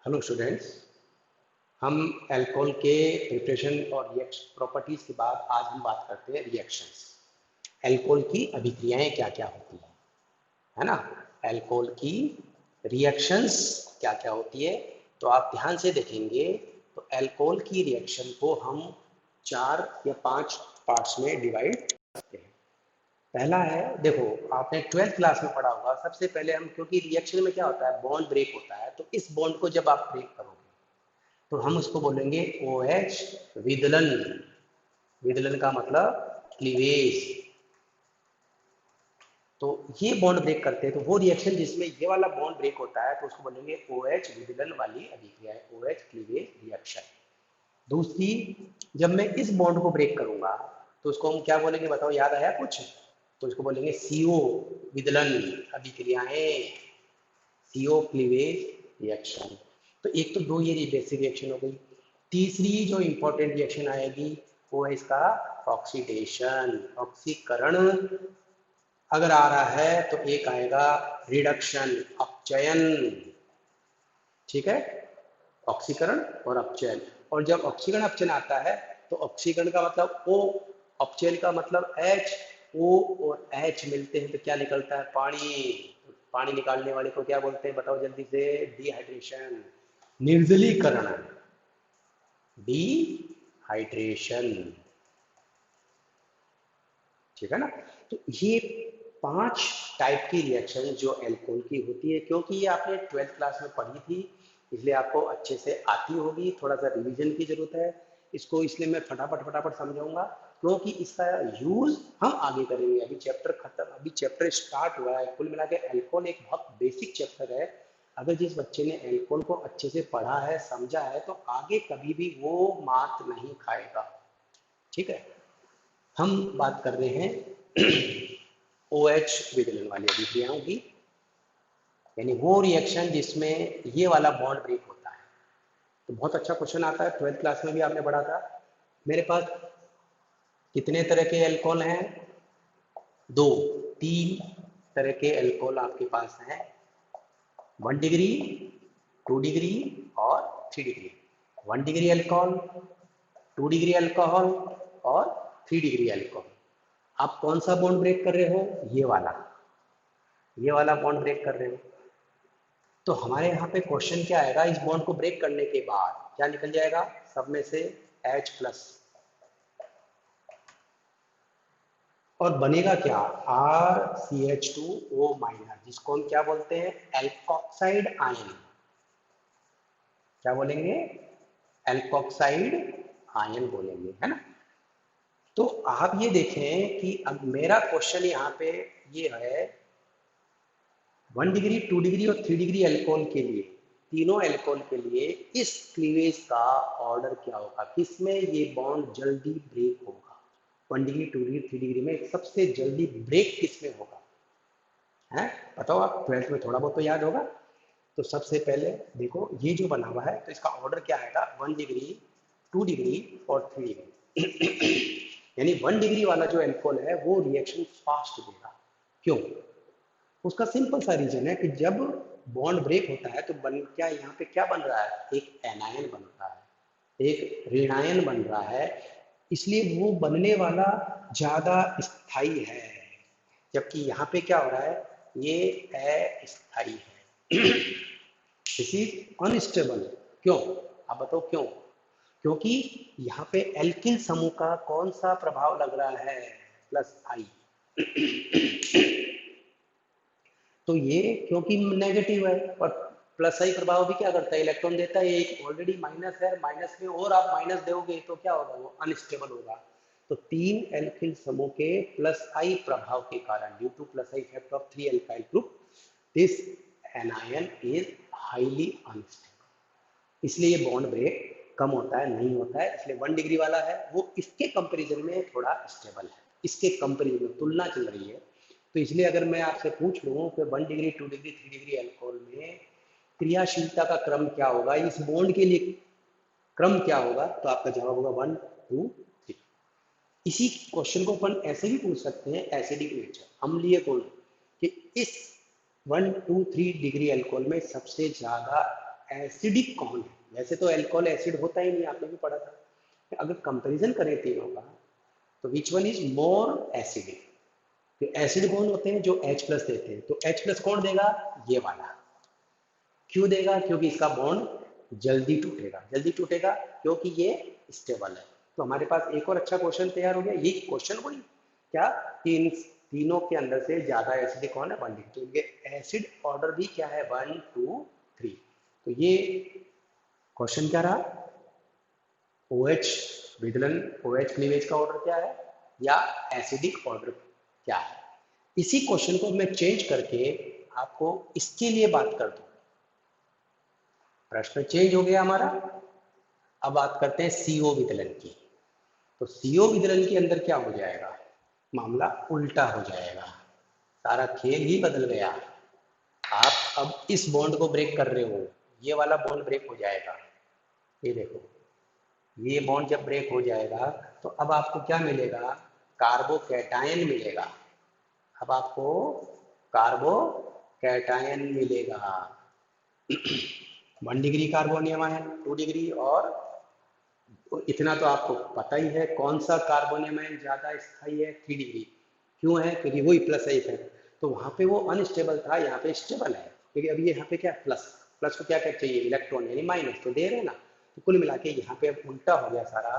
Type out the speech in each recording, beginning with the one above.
Hello students, हम alcohol के preparation और प्रॉपर्टीज के बाद आज हम बात करते हैं रिएक्शंस। अल्कोहल की अभिक्रियाएं क्या क्या होती है ना। अल्कोहल की रिएक्शंस क्या क्या होती है, तो आप ध्यान से देखेंगे तो अल्कोहल की रिएक्शन को हम 4 या 5 पार्ट्स में डिवाइड करते हैं। पहला है, देखो आपने 12th क्लास में पढ़ा होगा। सबसे पहले हम, क्योंकि रिएक्शन में क्या होता है, बॉन्ड ब्रेक होता है, तो इस बॉन्ड को जब आप ब्रेक करोगे तो हम उसको बोलेंगे OH विदलन। विदलन का मतलब क्लीवेज। तो ये बॉन्ड ब्रेक करते हैं, तो वो रिएक्शन जिसमें ये वाला बॉन्ड ब्रेक होता है तो उसको बोलेंगे OH विदलन वाली अभिक्रिया, OH क्लीवेज रिएक्शन। दूसरी, जब मैं इस बॉन्ड को ब्रेक करूंगा तो उसको हम क्या बोलेंगे, बताओ, याद आया कुछ? तो इसको बोलेंगे CO विदलन अभिक्रियाएं, CO क्लीवेज रिएक्शन। तो एक तो दो ये बेसिक रिएक्शन हो गई। तीसरी जो इंपॉर्टेंट रिएक्शन आएगी वो है इसका ऑक्सीडेशन, ऑक्सीकरण। अगर आ रहा है तो एक आएगा रिडक्शन, अपचयन। ठीक है, ऑक्सीकरण और अपचयन। और जब ऑक्सीकरण अपचयन आता है तो ऑक्सीकरण का मतलब O, अपचयन का मतलब H। O और H मिलते हैं तो क्या निकलता है, पानी। पानी निकालने वाले को क्या बोलते हैं, बताओ जल्दी से? डिहाइड्रेशन, निर्जलीकरण, डिहाइड्रेशन। ठीक है ना। तो ये 5 टाइप की रिएक्शन जो अल्कोहल की होती है, क्योंकि ये आपने 12th क्लास में पढ़ी थी इसलिए आपको अच्छे से आती होगी। थोड़ा सा रिवीजन की जरूरत है इसको, इसलिए मैं फटाफट फटाफट समझाऊंगा, क्योंकि इसका यूज हम आगे करेंगे। अभी चैप्टर खत्म, अभी चैप्टर स्टार्ट हुआ है। कुल मिला के अल्कोहल एक बहुत बेसिक चैप्टर है। अगर जिस बच्चे ने अल्कोहल को अच्छे से पढ़ा है, समझा है, तो आगे कभी भी वो मात नहीं खाएगा। ठीक है, हम बात कर रहे हैं OH विदलन वाली अभिक्रियाओं की, यानी वो रिएक्शन जिसमें ये वाला बॉन्ड ब्रेक होता है। तो बहुत अच्छा क्वेश्चन आता है, 12th क्लास में भी आपने पढ़ा था। मेरे पास कितने तरह के अल्कोहल हैं? 2, 3 तरह के अल्कोहल आपके पास हैं। 1 डिग्री, 2 डिग्री और 3 degree. 1 degree alcohol, 2 degree alcohol और 3 डिग्री अल्कोहल। आप कौन सा बॉन्ड ब्रेक कर रहे हो? ये वाला बॉन्ड ब्रेक कर रहे हो। तो हमारे यहाँ पे क्वेश्चन क्या आएगा, इस बॉन्ड को ब्रेक करने के बाद क्या निकल जाएगा? सब में से H+ और बनेगा क्या? RCH2O-, जिसको हम क्या बोलते हैं, एल्कोक्साइड आयन। क्या बोलेंगे? एल्कोक्साइड आयन बोलेंगे, है ना। तो आप ये देखें कि अब मेरा क्वेश्चन यहाँ पे ये है, 1 डिग्री, 2 डिग्री और 3 डिग्री अल्कोहल के लिए, तीनों अल्कोहल के लिए इस क्लीवेज का ऑर्डर क्या होगा, किसमें ये बॉन्ड जल्दी ब्रेक होगा? 1 डिग्री, 2 डिग्री, 3 डिग्री में सबसे जल्दी ब्रेक किसमें होगा? है, बताओ आप, 12th में थोड़ा बहुत तो याद होगा। तो सबसे पहले देखो ये जो बना हुआ है तो इसका ऑर्डर क्या आएगा, 1 डिग्री, 2 डिग्री और 3 डिग्री। यानी 1 डिग्री वाला जो अल्कोहल है वो रिएक्शन फास्ट देगा। क्यों? उसका सिंपल सा रीजन है कि जब बॉन्ड ब्रेक होता है तो बन क्या, यहाँ पे क्या बन रहा है, एक एनायन बन रहा है, एक ऋणायन बन रहा है, इसलिए वो बनने वाला ज्यादा स्थायी है। जबकि यहाँ पे क्या हो रहा है, ये अस्थायी है। This is unstable. क्यों? आप बताओ क्यों? क्योंकि यहाँ पे एल्किल समूह का कौन सा प्रभाव लग रहा है, +I। तो ये क्योंकि नेगेटिव है, और +I प्रभाव भी क्या करता है, इलेक्ट्रॉन देता है। एक ऑलरेडी माइनस है, माइनस में और आप माइनस दोगे तो क्या होगा, वो अनस्टेबल होगा। तो 3 एल्किल समूह के +I प्रभाव के कारण, due to +I effect of 3 alkyl group, this anion is highly unstable. इसलिए ये बॉन्ड ब्रेक कम होता है, नहीं होता है। इसलिए 1 डिग्री वाला है वो इसके कंपैरिजन में थोड़ा स्टेबल है, इसके कंपैरिजन में तुलना चल रही है। तो इसलिए अगर मैं आपसे पूछ लूँ कि 1 डिग्री, 2 डिग्री, 3 डिग्री अल्कोहल में क्रियाशीलता का क्रम क्या होगा, इस बॉन्ड के लिए क्रम क्या होगा, तो आपका जवाब होगा 1, 2, 3। इसी क्वेश्चन को अपन ऐसे भी पूछ सकते हैं, एसिडिक नेचर, अम्लीय गुण, कि इस 1, 2, 3 डिग्री अल्कोहल में सबसे ज्यादा एसिडिक कौन है? वैसे तो अल्कोहल एसिड होता ही नहीं, आपने भी पढ़ा था। अगर कंपैरिजन करें तीनों का, तो which one is more acidic? तो एसिड कौन होते हैं? जो H प्लस देते हैं। तो H प्लस कौन देगा? ये वाला। क्यों देगा? क्योंकि इसका बॉन्ड जल्दी टूटेगा। जल्दी टूटेगा क्योंकि ये स्टेबल है। तो हमारे पास एक और अच्छा क्वेश्चन तैयार हो गया। ये क्वेश्चन वही क्या कि इन तीनों के अंदर से ज्यादा एसिडिक कौन है? बॉन्डिंग। तो इनके एसिड ऑर्डर भी क्या है? 1 2 3। तो ये क्वेश्चन क्या रहा? OH विदलन, OH क्लीवेज का ऑर्डर क्या है या एसिडिक ऑर्डर क्या है? इसी क्वेश्चन को मैं चेंज करके आपको इसके लिए बात कर दूं। प्रश्न चेंज हो गया हमारा। अब बात करते हैं CO विदलन की। तो CO विदलन के अंदर क्या हो जाएगा? मामला उल्टा हो जाएगा, सारा खेल ही बदल गया। आप अब इस बॉन्ड को ब्रेक कर रहे हो, ये वाला बॉन्ड ब्रेक हो जाएगा। ये देखो, ये बॉन्ड जब ब्रेक हो जाएगा तो अब आपको क्या मिलेगा? कार्बोकैटायन मिलेगा। अब आपको कार्बोकैटायन मिलेगा। 1 डिग्री कार्बोनियम आयन, 2 डिग्री, और इतना तो आपको पता ही है कौन सा कार्बोनियम आयन ज्यादा स्थायी है? 3 डिग्री। क्यों है? क्योंकि वही प्लस है इफेक्ट। तो वहां पे वो अनस्टेबल था, यहाँ पे स्टेबल है। क्योंकि अभी यहाँ पे क्या है? प्लस। प्लस को क्या क्या चाहिए? इलेक्ट्रॉन, यानी माइनस तो दे रहे हैं ना। तो कुल मिला के यहाँ पे अब उल्टा हो गया सारा।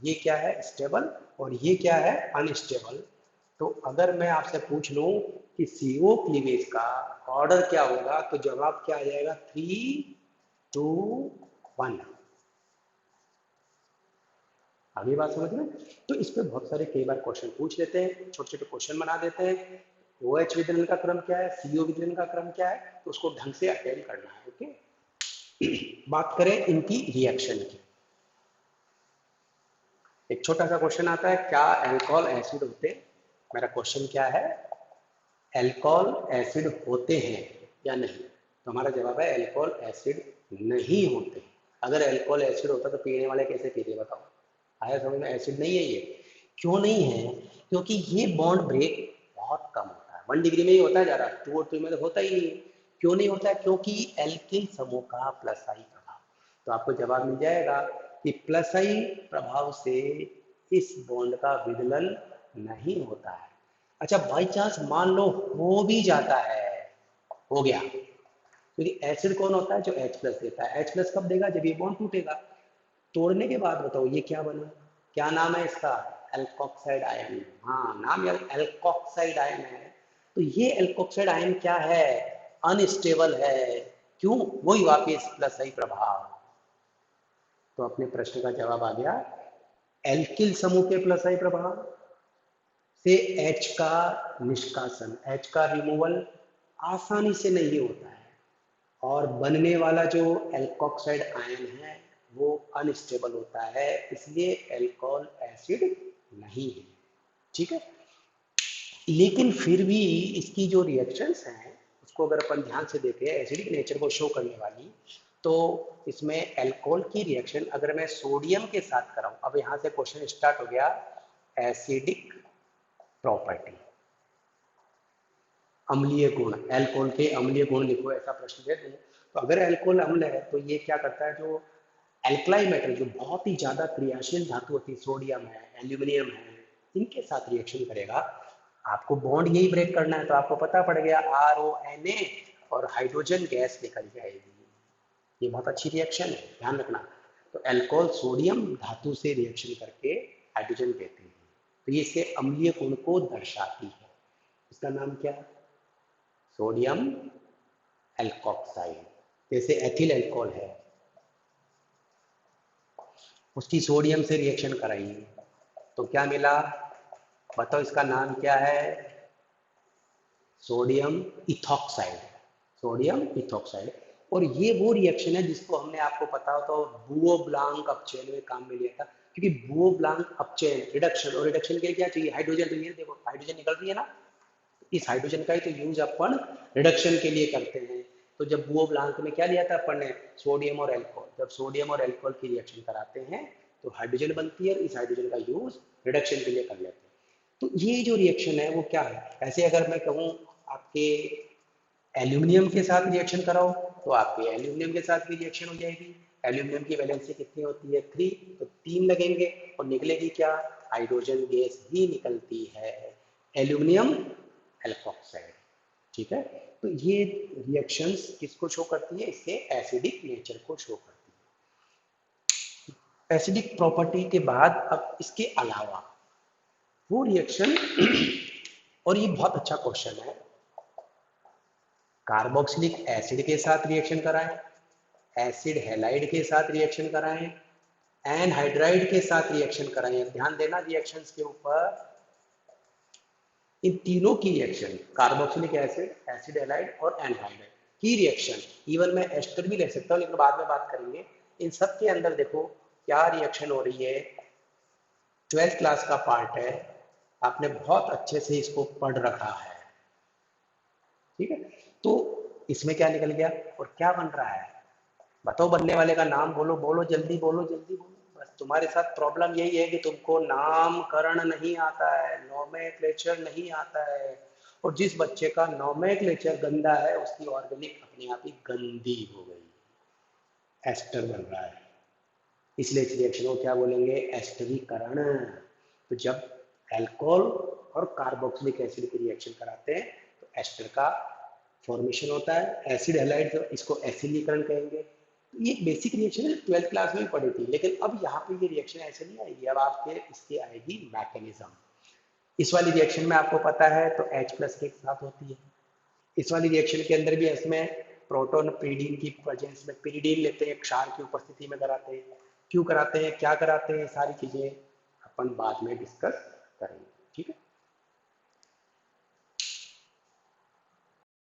ये क्या है? स्टेबल, और ये क्या है? अनस्टेबल। तो अगर मैं आपसे पूछ लूं कि CO क्लीवेज का ऑर्डर क्या होगा, तो जवाब क्या आ जाएगा? 3 2 1। आगे बात समझ में? तो इस पे बहुत सारे कई बार क्वेश्चन पूछ लेते हैं, छोटे छोटे क्वेश्चन बना देते हैं। OH विदलन का क्रम क्या है, CO विदलन का क्रम क्या है, तो उसको ढंग से अटेंड करना है। ओके। बात करें इनकी रिएक्शन की। एक छोटा सा क्वेश्चन आता है, क्या अल्कोहल एसिड होते? मेरा क्वेश्चन क्या है? अल्कोहल एसिड होते हैं या नहीं? तो हमारा जवाब है अल्कोहल एसिड नहीं होते। अगर अल्कोहल एसिड होता तो पीने वाले कैसे पीते? बताओ। आया समझ में? एसिड नहीं है ये। क्यों नहीं है? क्योंकि ये बॉन्ड ब्रेक बहुत कम होता है, 1 डिग्री में ही होता है ज्यादा, 2 और 3 में तो होता ही नहीं है। क्यों नहीं होता है? क्योंकि एल्किल समूह का प्लस आई प्रभाव। तो आपको जवाब मिल जाएगा कि प्लस आई प्रभाव से इस बॉन्ड का विदलन नहीं होता है। अच्छा, बाई चांस मान लो हो भी जाता है, हो गया, क्योंकि एसिड कौन होता है? जो H प्लस देता है। H प्लस कब देगा? जब ये बॉन्ड टूटेगा। तोड़ने के बाद बताओ ये क्या बना? क्या नाम है इसका? Alkoxide ion. हाँ, नाम यार एल्कोक्साइड आयन है। तो ये एल्कोक्साइड आयन क्या है? अनस्टेबल है। क्यों? वही वापिस प्लस आई प्रभाव। तो अपने प्रश्न का जवाब आ गया, एल्किल समूह के प्लस आई प्रभाव से H का निष्कासन, H का रिमूवल आसानी से नहीं होता है, और बनने वाला जो एल्कोक्साइड आयन है वो अनस्टेबल होता है, इसलिए अल्कोहल एसिड नहीं है। ठीक है। लेकिन फिर भी इसकी जो रिएक्शंस हैं उसको अगर अपन ध्यान से देखें, एसिडिक नेचर को शो करने वाली, तो इसमें अल्कोहल की रिएक्शन अगर मैं सोडियम के साथ कराऊं, अब यहां से क्वेश्चन स्टार्ट हो गया, एसिडिक प्रॉपर्टी, अम्लीय गुण, अल्कोहल के अम्लीय गुण लिखो, ऐसा प्रश्न दे दूं। तो अगर अल्कोहल अम्ल है तो ये क्या करता है? जो एल्कलाई मेटल, जो बहुत ही ज्यादा क्रियाशील धातु होती है, सोडियम है, एल्यूमिनियम है, इनके साथ रिएक्शन करेगा। आपको बॉन्ड यही ब्रेक करना है, तो आपको पता पड़ गया RONA, और हाइड्रोजन गैस निकल जाएगी। ये बहुत अच्छी रिएक्शन है, ध्यान रखना। तो अल्कोहल सोडियम धातु से रिएक्शन करके हाइड्रोजन देते हैं, तो ये इसके अम्लीय गुण को दर्शाती है। इसका नाम क्या है? Sodium alkoxide. जैसे एथिल अल्कोहल है, उसकी सोडियम से रिएक्शन कराई तो क्या मिला? बताओ, इसका नाम क्या है? Sodium ethoxide. Sodium ethoxide. और ये वो रिएक्शन है जिसको हमने, आपको पता हो तो, बुओ ब्लांक अपचयन में काम में लिया था। क्योंकि बुओ ब्लांक अपचयन रिडक्शन, और रिडक्शन के लिए क्या चाहिए? हाइड्रोजन। तो ये देखो हाइड्रोजन निकल रही है ना, इस हाइड्रोजन का ही तो यूज अपन रिडक्शन के लिए करते हैं। तो जब बुओ ब्लांक में क्या लिया था अपन ने? सोडियम और अल्कोहल। जब सोडियम और अल्कोहल की रिएक्शन कराते हैं तो हाइड्रोजन बनती है, इस हाइड्रोजन का यूज रिडक्शन के लिए कर लेते हैं। तो ये जो रिएक्शन है वो क्या है? ऐसे अगर मैं कहूँ आपके एल्यूमिनियम के साथ रिएक्शन कराओ तो आपके एल्यूमिनियम के साथ भी रिएक्शन हो जाएगी। एल्यूमिनियम की वैलेंसी कितनी होती है 3, तो 3 लगेंगे और निकलेगी क्या, हाइड्रोजन गैस ही निकलती है, एल्यूमिनियम एल्फॉक्साइड। ठीक है, तो ये रिएक्शंस किसको शो करती है, इसके एसिडिक नेचर को शो करती है। एसिडिक प्रॉपर्टी के बाद अब इसके अलावा वो रिएक्शन और ये बहुत अच्छा क्वेश्चन है, कार्बोक्सिलिक एसिड के साथ रिएक्शन कराएं, एसिड हैलाइड के साथ रिएक्शन कराएं, एनहाइड्राइड के साथ रिएक्शन कराएं। ध्यान देना रिएक्शंस के ऊपर, इन तीनों की reaction, carboxylic acid, acid halide और एनहाइड्राइड की रिएक्शन, इवन मैं एस्टर भी ले सकता हूँ लेकिन बाद में बात करेंगे। इन सब के अंदर देखो क्या रिएक्शन हो रही है, 12th क्लास का पार्ट है, आपने बहुत अच्छे से इसको पढ़ रखा है। ठीक है, तो इसमें क्या निकल गया और क्या बन रहा है, बताओ बनने वाले का नाम बोलो, बोलो जल्दी, बोलो जल्दी बोलो। बस तुम्हारे साथ प्रॉब्लम यही है कि तुमको नामकरण नहीं आता है, नोमेनक्लेचर नहीं आता है, और जिस बच्चे का नोमेनक्लेचर गंदा है उसकी ऑर्गेनिक अपने आप ही गंदी हो गई, एस्टर बन रहा है। इसलिए इस रिएक्शन को क्या बोलेंगे, एस्टरीकरण। तो जब अल्कोहल और कार्बोक्सिलिक एसिड की रिएक्शन कराते हैं तो एस्टर का फॉर्मेशन होता है, एसिड हैलाइड, तो इसको एसिडीकरण कहेंगे। तो ये बेसिक रिएक्शन है, 12th क्लास में पढ़ी थी, लेकिन अब यहाँ पे ये रिएक्शन ऐसे नहीं आएगी, अब आपके इसकी आएगी मैकेनिज्म। इस वाली रिएक्शन में आपको पता है तो H प्लस के साथ होती है, इस वाली रिएक्शन के अंदर भी इसमें प्रोटॉन पीरीडीन की प्रेजेंस में पीरीडीन लेते हैं, क्षार की उपस्थिति में कराते हैं। क्यों कराते हैं, क्या कराते हैं, सारी चीजें अपन बाद में डिस्कस करेंगे।